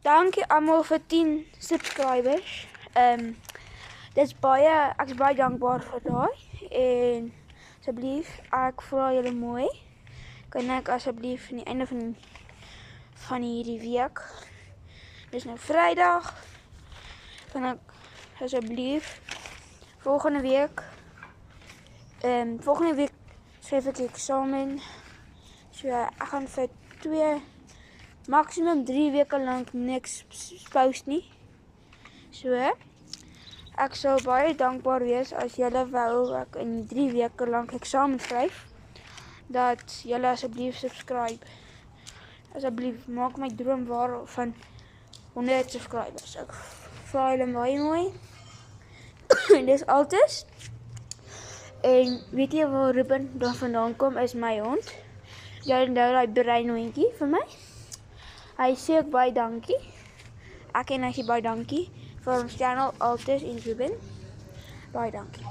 Dankie allemaal vir 10 subscribers. Ek is baie dankbaar vir daai. En asseblief, ek vra julle mooi, kan ek asseblief aan die einde van hierdie week, dis nou Vrydag, kan ek asseblief volgende week skryf ek eksamen. So ek gaan vir 2, maksimum 3 weke lank niks post nie. So ek sou baie dankbaar wees as julle wou ek in 3 weke lank eksamen skryf, dat julle asseblief subscribe. Asseblief maak my droom waar van 100 subscribers. Ek vra julle baie mooi. Dis altes. En weet jy waar Ruben dan vandaan kom, is my hond. Jy onthou daai breinhondjie vir my. Hy sê ook baie dankie. Ek en hy sê baie dankie vir ons channel Altes en Ruben. Baie dankie.